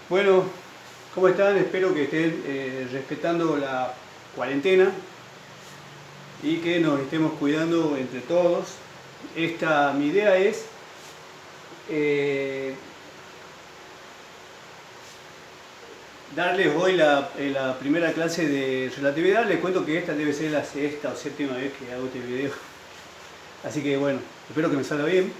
Bueno, ¿cómo están? Espero que estén respetando la cuarentena y que nos estemos cuidando entre todos. Mi idea es eh, darles hoy la primera clase de relatividad. Les cuento que esta debe ser la sexta o séptima vez que hago este video. Así que bueno, espero que me salga bien.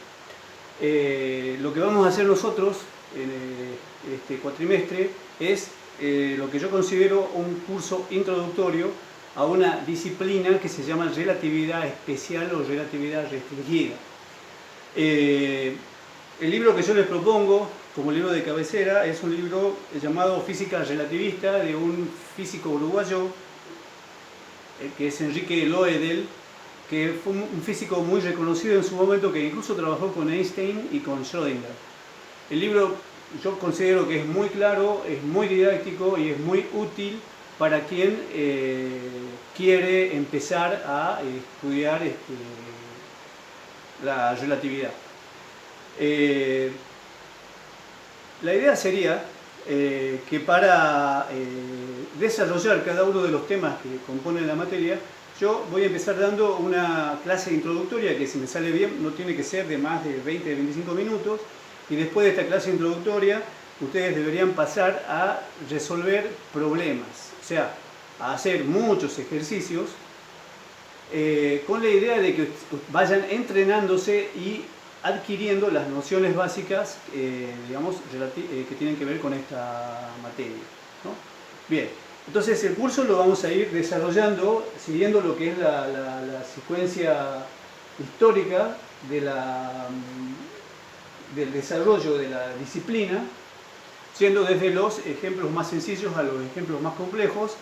Lo que vamos a hacer nosotros en este cuatrimestre es lo que yo considero un curso introductorio a una disciplina que se llama relatividad especial o relatividad restringida. El libro que yo les propongo como libro de cabecera es un libro llamado Física Relativista, de un físico uruguayo que es Enrique Loedel, que fue un físico muy reconocido en su momento, que incluso trabajó con Einstein y con Schrödinger. El libro yo considero que es muy claro, es muy didáctico y es muy útil para quien quiere empezar a estudiar la relatividad. La idea sería que para desarrollar cada uno de los temas que componen la materia, yo voy a empezar dando una clase introductoria que, si me sale bien, no tiene que ser de más de 20-25 minutos, y después de esta clase introductoria ustedes deberían pasar a resolver problemas, o sea, a hacer muchos ejercicios con la idea de que vayan entrenándose y adquiriendo las nociones básicas, digamos, que tienen que ver con esta materia, ¿no? Bien, entonces el curso lo vamos a ir desarrollando siguiendo lo que es la secuencia histórica del desarrollo de la disciplina, siendo desde los ejemplos más sencillos a los ejemplos más complejos.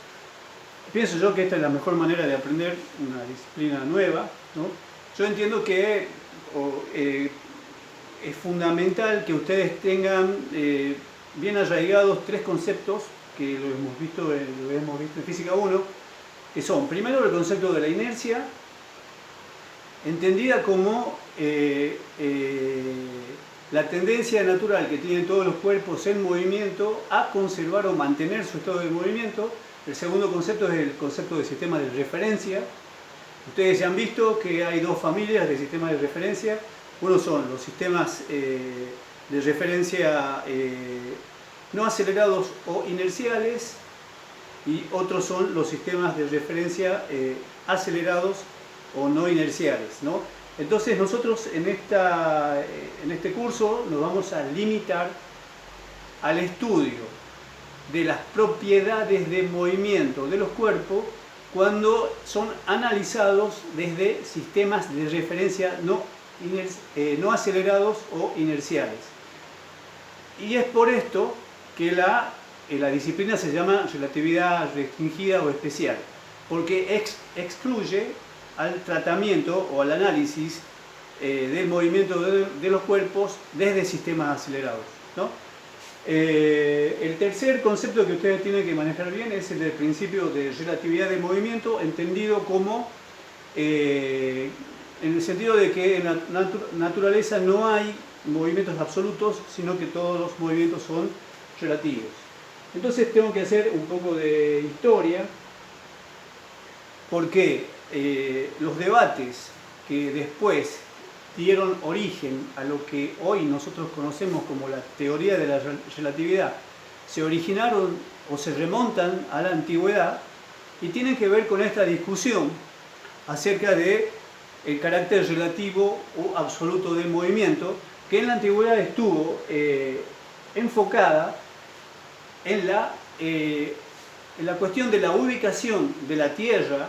Pienso yo que esta es la mejor manera de aprender una disciplina nueva, ¿no? Yo entiendo que es fundamental que ustedes tengan bien arraigados tres conceptos que lo hemos visto en Física 1, que son, primero, el concepto de la inercia, entendida como la tendencia natural que tienen todos los cuerpos en movimiento a conservar o mantener su estado de movimiento. El segundo concepto es el concepto de sistema de referencia. Ustedes ya han visto que hay dos familias de sistemas de referencia. Uno son los sistemas de referencia no acelerados o inerciales, y otros son los sistemas de referencia acelerados o no inerciales, ¿no? Entonces nosotros en este curso nos vamos a limitar al estudio de las propiedades de movimiento de los cuerpos cuando son analizados desde sistemas de referencia no acelerados o inerciales. Y es por esto que la disciplina se llama relatividad restringida o especial, porque excluye al tratamiento o al análisis del movimiento de los cuerpos desde sistemas acelerados, ¿no? El tercer concepto que ustedes tienen que manejar bien es el del principio de relatividad de movimiento, entendido como en el sentido de que en la naturaleza no hay movimientos absolutos, sino que todos los movimientos son relativos. Entonces tengo que hacer un poco de historia, porque los debates que después dieron origen a lo que hoy nosotros conocemos como la teoría de la relatividad se originaron o se remontan a la antigüedad y tienen que ver con esta discusión acerca de el carácter relativo o absoluto del movimiento, que en la antigüedad estuvo enfocada en la cuestión de la ubicación de la Tierra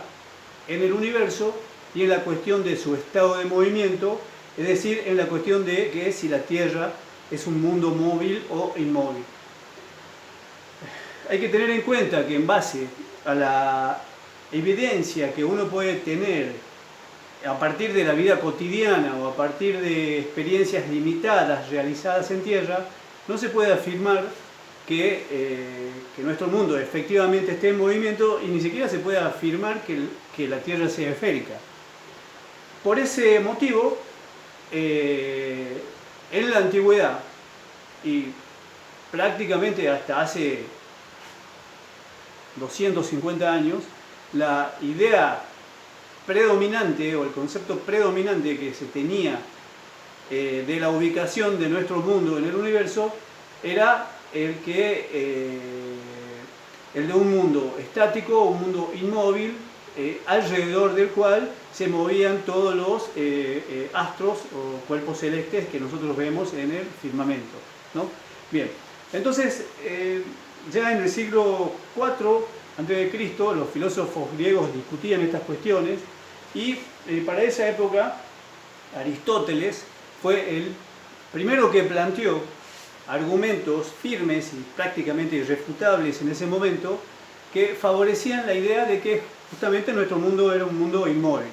en el universo y en la cuestión de su estado de movimiento, es decir, en la cuestión de que si la Tierra es un mundo móvil o inmóvil. Hay que tener en cuenta que en base a la evidencia que uno puede tener a partir de la vida cotidiana o a partir de experiencias limitadas realizadas en Tierra, no se puede afirmar que nuestro mundo efectivamente esté en movimiento, y ni siquiera se puede afirmar que la Tierra sea esférica. Por ese motivo, en la antigüedad y prácticamente hasta hace 250 años, la idea predominante o el concepto predominante que se tenía de la ubicación de nuestro mundo en el universo era el de un mundo estático, un mundo inmóvil, alrededor del cual se movían todos los astros o cuerpos celestes que nosotros vemos en el firmamento, ¿no? Bien, entonces ya en el siglo IV a.C. los filósofos griegos discutían estas cuestiones y para esa época Aristóteles fue el primero que planteó argumentos firmes y prácticamente irrefutables en ese momento que favorecían la idea de que justamente nuestro mundo era un mundo inmóvil.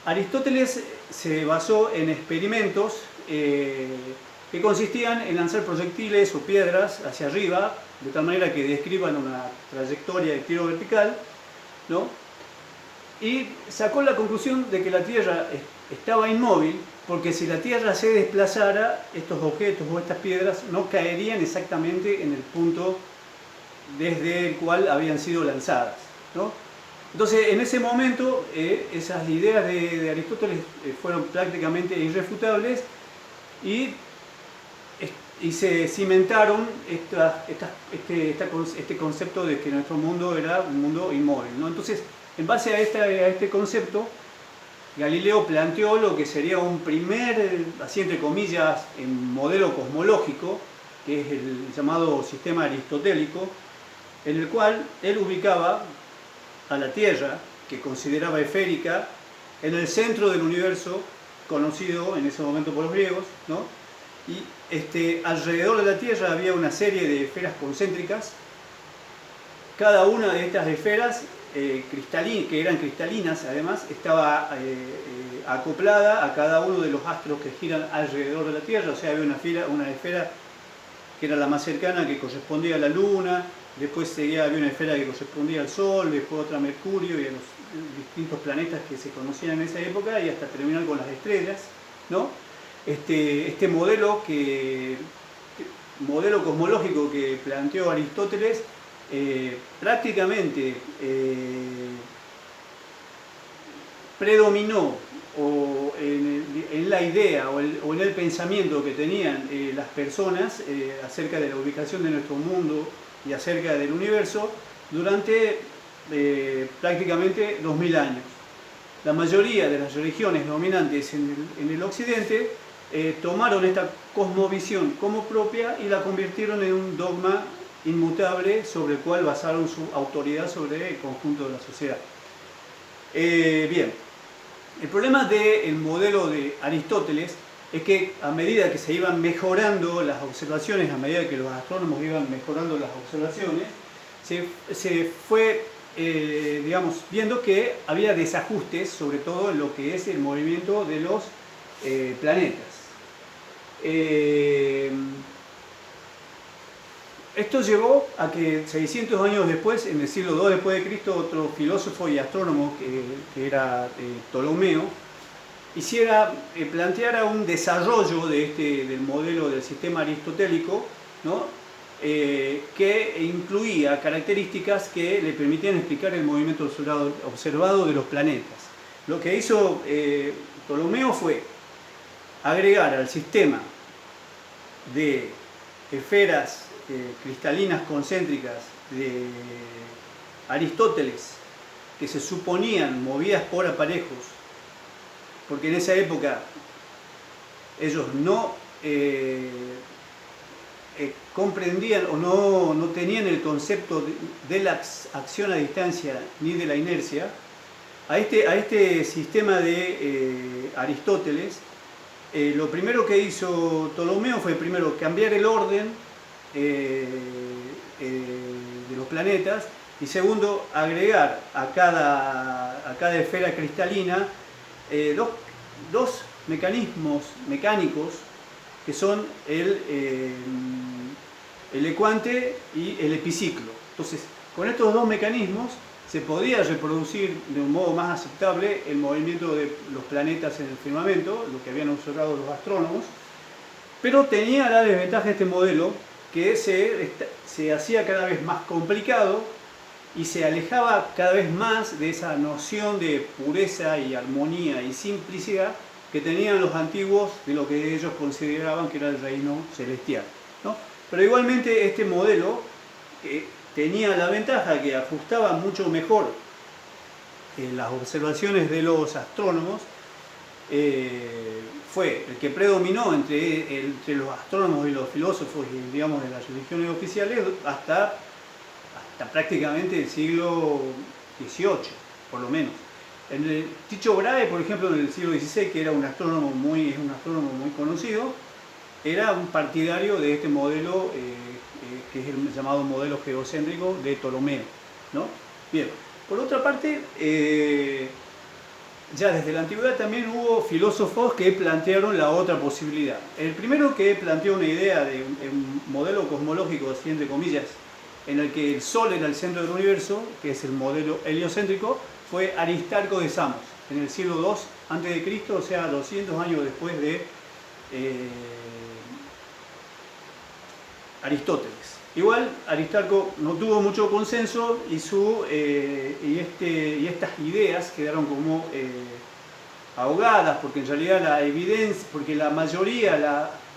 Aristóteles se basó en experimentos que consistían en lanzar proyectiles o piedras hacia arriba, de tal manera que describan una trayectoria de tiro vertical, ¿no? Y sacó la conclusión de que la Tierra estaba inmóvil, porque si la Tierra se desplazara, estos objetos o estas piedras no caerían exactamente en el punto desde el cual habían sido lanzadas, ¿no? Entonces, en ese momento, esas ideas de Aristóteles fueron prácticamente irrefutables y se cimentaron este concepto de que nuestro mundo era un mundo inmóvil, ¿no? Entonces, en base a este concepto, Galileo planteó lo que sería un primer, así entre comillas, modelo cosmológico, que es el llamado sistema aristotélico, en el cual él ubicaba a la Tierra, que consideraba esférica, en el centro del universo, conocido en ese momento por los griegos, ¿no? Y alrededor de la Tierra había una serie de esferas concéntricas. Cada una de estas esferas, que eran cristalinas además, estaba acoplada a cada uno de los astros que giran alrededor de la Tierra. O sea, había una esfera que era la más cercana, que correspondía a la Luna, después había una esfera que correspondía al Sol, después otra a Mercurio y a los distintos planetas que se conocían en esa época, y hasta terminar con las estrellas, ¿no? Este modelo cosmológico que planteó Aristóteles prácticamente predominó en la idea o en el pensamiento que tenían las personas acerca de la ubicación de nuestro mundo y acerca del universo durante prácticamente 2000 años. La mayoría de las religiones dominantes en el occidente tomaron esta cosmovisión como propia y la convirtieron en un dogma inmutable sobre el cual basaron su autoridad sobre el conjunto de la sociedad. Bien, el problema del modelo de Aristóteles es que a medida que se iban mejorando las observaciones, a medida que los astrónomos iban mejorando las observaciones, se fue digamos, viendo que había desajustes, sobre todo en lo que es el movimiento de los planetas. Esto llevó a que 600 años después, en el siglo II después de Cristo, otro filósofo y astrónomo que era Ptolomeo, planteara un desarrollo del modelo del sistema aristotélico, ¿no? Que incluía características que le permitían explicar el movimiento observado de los planetas. Lo que hizo Ptolomeo fue agregar al sistema de esferas cristalinas concéntricas de Aristóteles, que se suponían movidas por aparejos, porque en esa época ellos no comprendían o no tenían el concepto de la acción a distancia ni de la inercia. A este sistema de Aristóteles, lo primero que hizo Ptolomeo fue primero cambiar el orden de los planetas, y segundo, agregar a cada esfera cristalina dos mecanismos mecánicos que son el ecuante y el epiciclo. Entonces, con estos dos mecanismos se podía reproducir de un modo más aceptable el movimiento de los planetas en el firmamento, lo que habían observado los astrónomos, pero tenía la desventaja de este modelo que se hacía cada vez más complicado y se alejaba cada vez más de esa noción de pureza y armonía y simplicidad que tenían los antiguos de lo que ellos consideraban que era el reino celestial, ¿no? Pero igualmente este modelo tenía la ventaja que ajustaba mucho mejor las observaciones de los astrónomos. Fue el que predominó entre los astrónomos y los filósofos, digamos, de las religiones oficiales hasta prácticamente el siglo XVIII, por lo menos. Tycho Brahe, por ejemplo, en el siglo XVI, que era un astrónomo muy conocido, era un partidario de este modelo, que es el llamado modelo geocéntrico de Ptolomeo, ¿no? Bien, por otra parte, ya desde la antigüedad también hubo filósofos que plantearon la otra posibilidad. El primero que planteó una idea de un modelo cosmológico, así entre comillas, en el que el Sol era el centro del universo, que es el modelo heliocéntrico, fue Aristarco de Samos, en el siglo II a.C., o sea, 200 años después de Aristóteles. Igual Aristarco no tuvo mucho consenso y estas ideas quedaron como ahogadas, porque en realidad la evidencia, porque la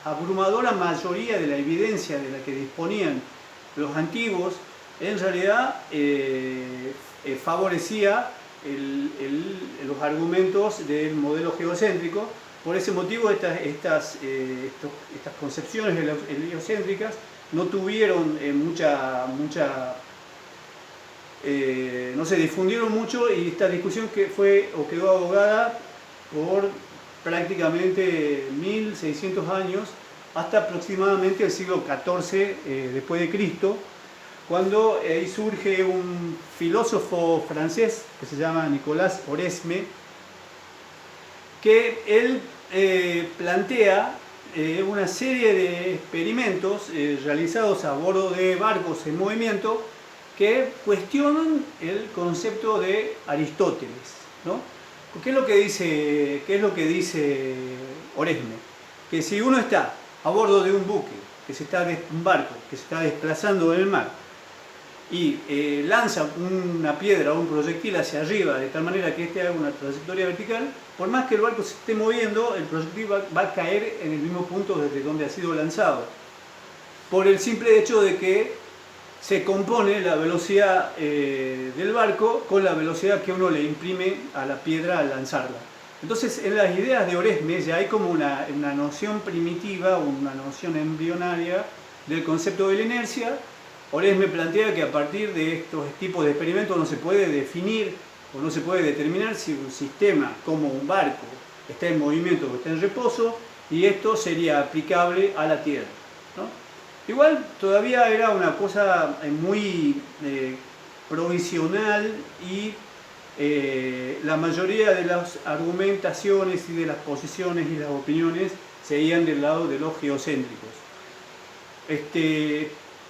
abrumadora mayoría de la evidencia de la que disponían los antiguos, en realidad favorecía los argumentos del modelo geocéntrico. Por ese motivo estas concepciones heliocéntricas no tuvieron no se difundieron mucho, y esta discusión quedó ahogada por prácticamente 1600 años, hasta aproximadamente el siglo XIV después de Cristo, cuando ahí surge un filósofo francés que se llama Nicolas Oresme, que él plantea una serie de experimentos realizados a bordo de barcos en movimiento que cuestionan el concepto de Aristóteles, ¿no? ¿Qué es lo que dice Oresme? Que si uno está a bordo de un un barco que se está desplazando en el mar y lanza una piedra o un proyectil hacia arriba de tal manera que éste haga una trayectoria vertical, por más que el barco se esté moviendo, el proyectil va a caer en el mismo punto desde donde ha sido lanzado, por el simple hecho de que se compone la velocidad del barco con la velocidad que uno le imprime a la piedra al lanzarla. Entonces, en las ideas de Oresme ya hay como una noción primitiva, una noción embrionaria del concepto de la inercia. Oresme plantea que a partir de estos tipos de experimentos no se puede definir o no se puede determinar si un sistema como un barco está en movimiento o está en reposo, y esto sería aplicable a la Tierra, ¿no? Igual todavía era una cosa muy provisional, y la mayoría de las argumentaciones y de las posiciones y las opiniones seguían del lado de los geocéntricos.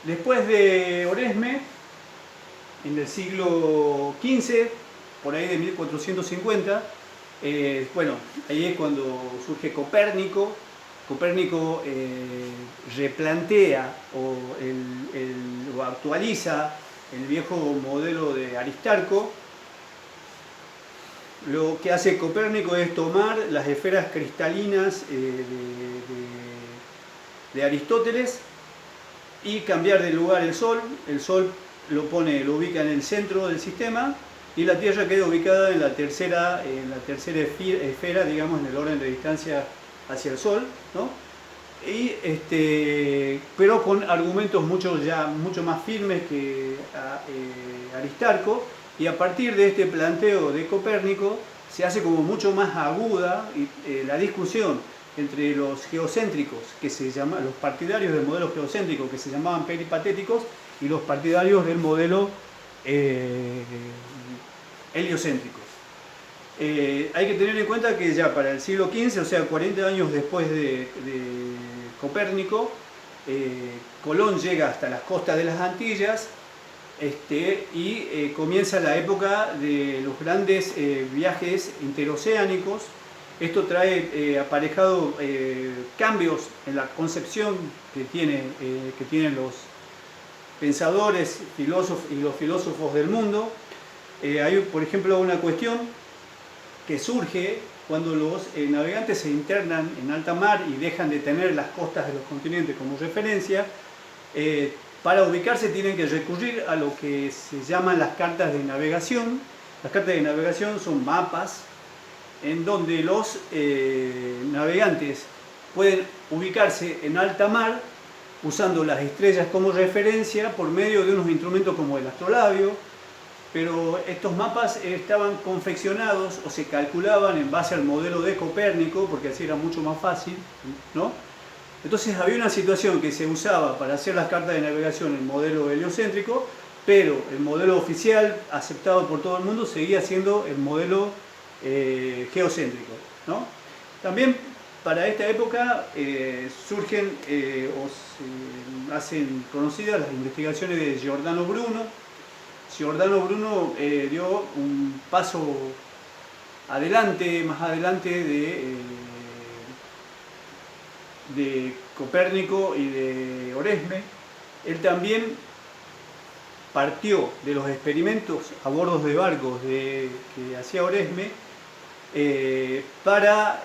Después de Oresme, en el siglo XV, por ahí de 1450, bueno, ahí es cuando surge Copérnico. Copérnico replantea o actualiza el viejo modelo de Aristarco. Lo que hace Copérnico es tomar las esferas cristalinas de Aristóteles y cambiar de lugar el Sol. El Sol lo ubica en el centro del sistema, y la Tierra queda ubicada en la tercera esfera, digamos, en el orden de distancia hacia el Sol, ¿no? Pero con argumentos mucho más firmes que Aristarco, y a partir de este planteo de Copérnico se hace como mucho más aguda la discusión entre los geocéntricos, los partidarios del modelo geocéntrico, que se llamaban peripatéticos, y los partidarios del modelo heliocéntrico. Hay que tener en cuenta que ya para el siglo XV, o sea, 40 años después de Copérnico, Colón llega hasta las costas de las Antillas, y comienza la época de los grandes viajes interoceánicos, Esto trae aparejado cambios en la concepción que tienen los pensadores filósofos y los filósofos del mundo. Hay, por ejemplo, una cuestión que surge cuando los navegantes se internan en alta mar y dejan de tener las costas de los continentes como referencia. Para ubicarse tienen que recurrir a lo que se llaman las cartas de navegación. Las cartas de navegación son mapas en donde los navegantes pueden ubicarse en alta mar usando las estrellas como referencia por medio de unos instrumentos como el astrolabio, pero estos mapas estaban confeccionados o se calculaban en base al modelo de Copérnico, porque así era mucho más fácil, ¿no? Entonces había una situación que se usaba para hacer las cartas de navegación el modelo heliocéntrico, pero el modelo oficial aceptado por todo el mundo seguía siendo el modelo geocéntrico, ¿no? También para esta época surgen o se hacen conocidas las investigaciones de Giordano Bruno. Giordano Bruno dio un paso adelante, más adelante de Copérnico y de Oresme. Él también partió de los experimentos a bordo de barcos que hacía Oresme para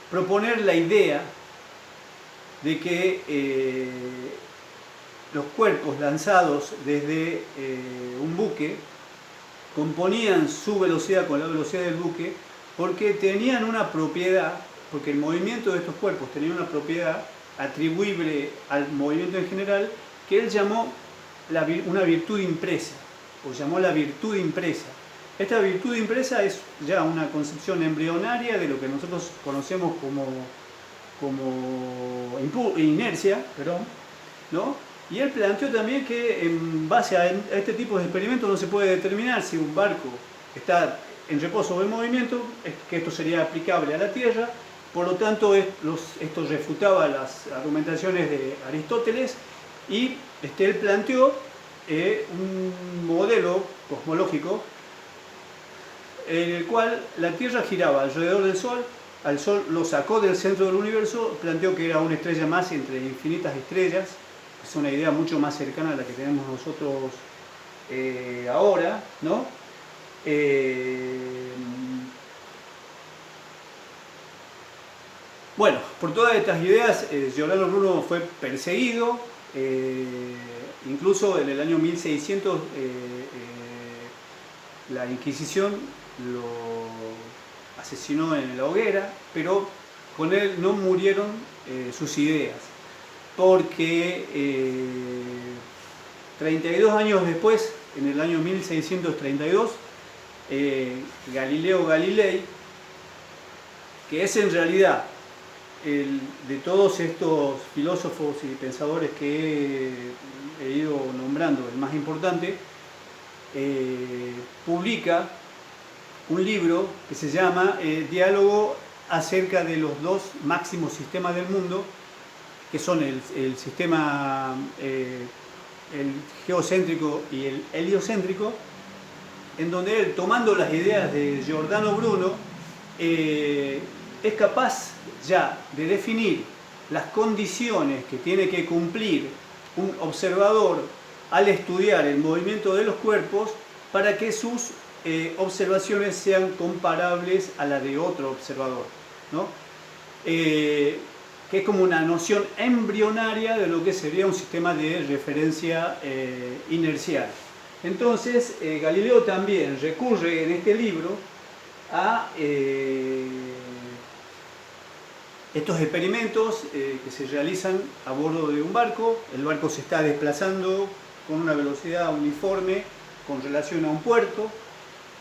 proponer la idea de que los cuerpos lanzados desde un buque componían su velocidad con la velocidad del buque porque tenían una propiedad, porque el movimiento de estos cuerpos tenía una propiedad atribuible al movimiento en general que él llamó una virtud impresa, o llamó la virtud impresa. Esta virtud impresa es ya una concepción embrionaria de lo que nosotros conocemos como inercia, ¿no? Y él planteó también que en base a este tipo de experimentos no se puede determinar si un barco está en reposo o en movimiento, que esto sería aplicable a la Tierra. Por lo tanto, esto refutaba las argumentaciones de Aristóteles y él planteó un modelo cosmológico en el cual la Tierra giraba alrededor del Sol, al Sol lo sacó del centro del universo, planteó que era una estrella más entre infinitas estrellas, es una idea mucho más cercana a la que tenemos nosotros ahora, ¿no? Bueno, por todas estas ideas, Giordano Bruno fue perseguido, incluso en el año 1600 la Inquisición lo asesinó en la hoguera, pero con él no murieron sus ideas, porque 32 años después, en el año 1632, Galileo Galilei, que es en realidad de todos estos filósofos y pensadores que he ido nombrando, el más importante, publica un libro que se llama Diálogo acerca de los dos máximos sistemas del mundo, que son el sistema el geocéntrico y el heliocéntrico, en donde él, tomando las ideas de Giordano Bruno, es capaz ya de definir las condiciones que tiene que cumplir un observador al estudiar el movimiento de los cuerpos para que sus observaciones sean comparables a la de otro observador, ¿no? Que es como una noción embrionaria de lo que sería un sistema de referencia inercial. Entonces, Galileo también recurre en este libro a estos experimentos que se realizan a bordo de un barco. El barco se está desplazando con una velocidad uniforme con relación a un puerto.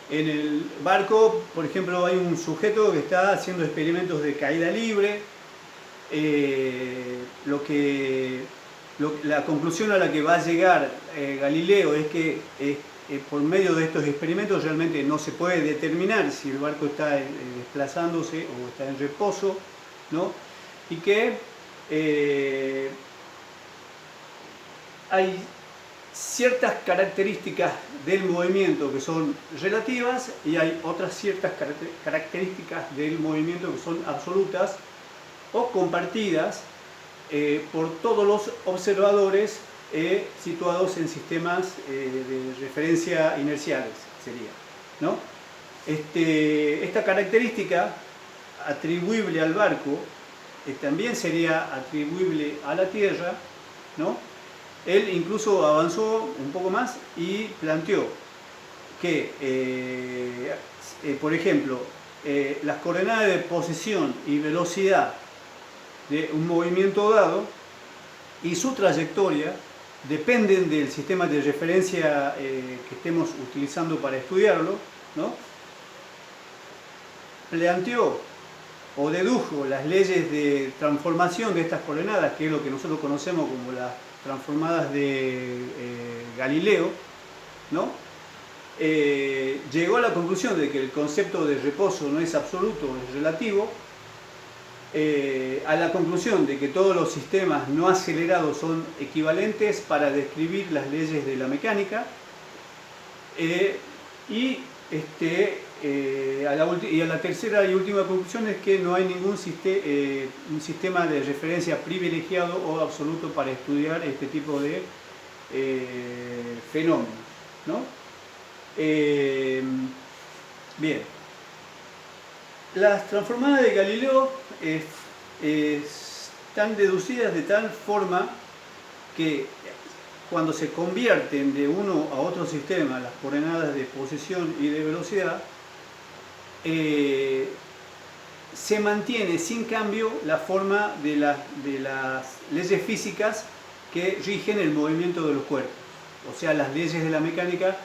En el barco, por ejemplo, hay un sujeto que está haciendo experimentos de caída libre. La conclusión a la que va a llegar Galileo es que por medio de estos experimentos realmente no se puede determinar si el barco está desplazándose o está en reposo, ¿no? Y que hay ciertas características del movimiento que son relativas y hay otras ciertas características del movimiento que son absolutas o compartidas por todos los observadores situados en sistemas de referencia inerciales, sería, ¿no? Esta característica atribuible al barco también sería atribuible a la Tierra, ¿no? Él incluso avanzó un poco más y planteó que, por ejemplo, las coordenadas de posición y velocidad de un movimiento dado y su trayectoria dependen del sistema de referencia que estemos utilizando para estudiarlo, ¿no? Planteó o dedujo las leyes de transformación de estas coordenadas, que es lo que nosotros conocemos como las transformadas de Galileo, ¿no? Llegó a la conclusión de que el concepto de reposo no es absoluto, es relativo, a la conclusión de que todos los sistemas no acelerados son equivalentes para describir las leyes de la mecánica, y a la tercera y última conclusión es que no hay ningún un sistema de referencia privilegiado o absoluto para estudiar este tipo de fenómenos, ¿no? Bien, las transformadas de Galileo están deducidas de tal forma que cuando se convierten de uno a otro sistema las coordenadas de posición y de velocidad, se mantiene sin cambio la forma de las leyes físicas que rigen el movimiento de los cuerpos. O sea, las leyes de la mecánica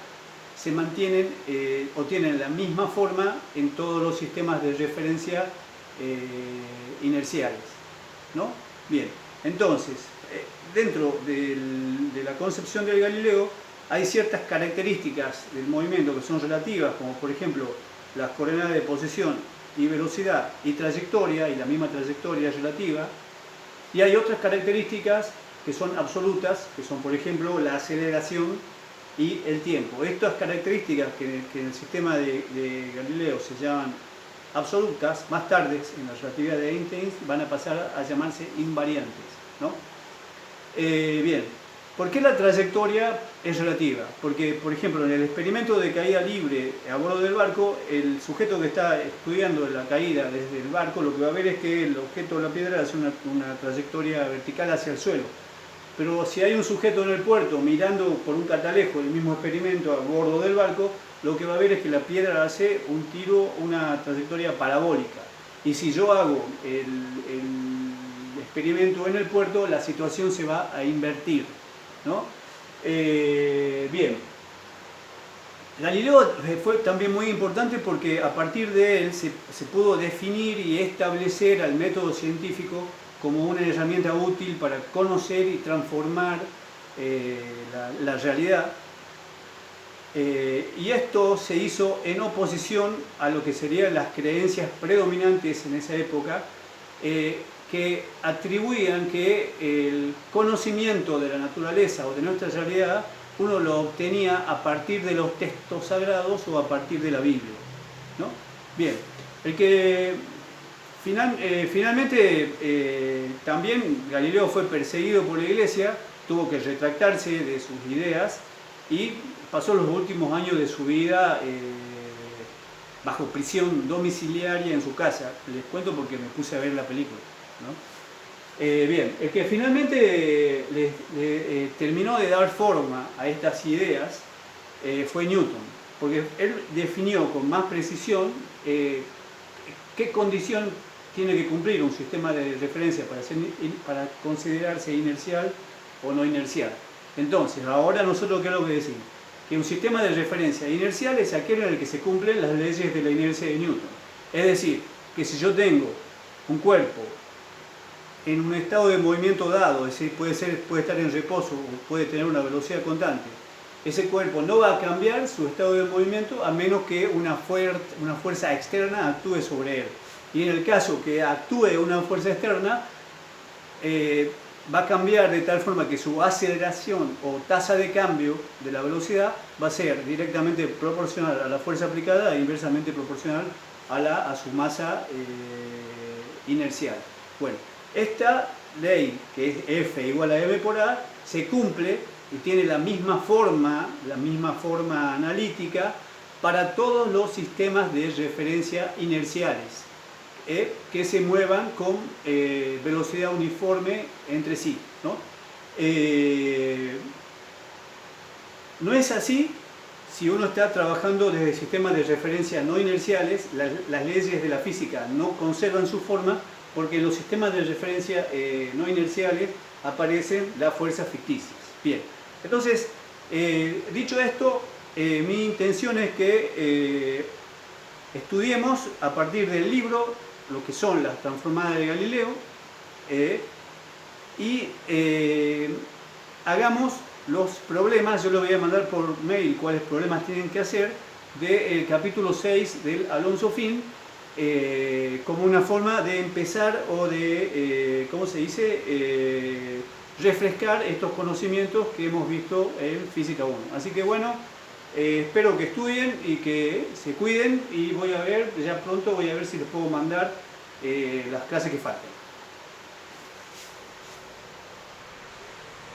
se mantienen o tienen la misma forma en todos los sistemas de referencia inerciales, ¿no? Bien, entonces, dentro de la concepción del Galileo hay ciertas características del movimiento que son relativas, como por ejemplo las coordenadas de posición y velocidad y trayectoria, y la misma trayectoria es relativa, y hay otras características que son absolutas, que son por ejemplo la aceleración y el tiempo. Estas características que en el sistema de Galileo se llaman absolutas, más tarde en la relatividad de Einstein van a pasar a llamarse invariantes, ¿no? Bien, ¿por qué la trayectoria es relativa? Porque, por ejemplo, en el experimento de caída libre a bordo del barco, el sujeto que está estudiando la caída desde el barco, lo que va a ver es que el objeto de la piedra hace una trayectoria vertical hacia el suelo. Pero si hay un sujeto en el puerto mirando por un catalejo el mismo experimento a bordo del barco, lo que va a ver es que la piedra hace un tiro, una trayectoria parabólica. Y si yo hago el experimento en el puerto, la situación se va a invertir, ¿no? Bien, Galileo fue también muy importante porque a partir de él se pudo definir y establecer al método científico como una herramienta útil para conocer y transformar la realidad. Y esto se hizo en oposición a lo que serían las creencias predominantes en esa época, que atribuían que el conocimiento de la naturaleza o de nuestra realidad uno lo obtenía a partir de los textos sagrados o a partir de la Biblia, ¿no? Bien, el que finalmente también Galileo fue perseguido por la Iglesia, tuvo que retractarse de sus ideas y pasó los últimos años de su vida bajo prisión domiciliaria en su casa. Les cuento porque me puse a ver la película, ¿no? Bien, el que finalmente terminó de dar forma a estas ideas fue Newton, porque él definió con más precisión qué condición tiene que cumplir un sistema de referencia para considerarse inercial o no inercial. Entonces, ahora nosotros, ¿qué es lo que decimos? Que un sistema de referencia inercial es aquel en el que se cumplen las leyes de la inercia de Newton. Es decir, que si yo tengo un cuerpo en un estado de movimiento dado, es decir, puede estar en reposo o puede tener una velocidad constante, ese cuerpo no va a cambiar su estado de movimiento a menos que una fuerza externa actúe sobre él. Y en el caso que actúe una fuerza externa, va a cambiar de tal forma que su aceleración o tasa de cambio de la velocidad va a ser directamente proporcional a la fuerza aplicada e inversamente proporcional a su masa inercial. Bueno, esta ley, que es F igual a M por A, se cumple y tiene la misma forma analítica para todos los sistemas de referencia inerciales que se muevan con velocidad uniforme entre sí, ¿no? No es así si uno está trabajando desde sistemas de referencia no inerciales. Las leyes de la física no conservan su forma, porque en los sistemas de referencia no inerciales aparecen las fuerzas ficticias. Bien, entonces, dicho esto, mi intención es que estudiemos a partir del libro lo que son las transformadas de Galileo y hagamos los problemas. Yo les voy a mandar por mail cuáles problemas tienen que hacer del capítulo 6 del Alonso Fin, como una forma de empezar o de, ¿cómo se dice?, refrescar estos conocimientos que hemos visto en Física 1. Así que bueno, espero que estudien y que se cuiden, y ya pronto voy a ver si les puedo mandar las clases que faltan.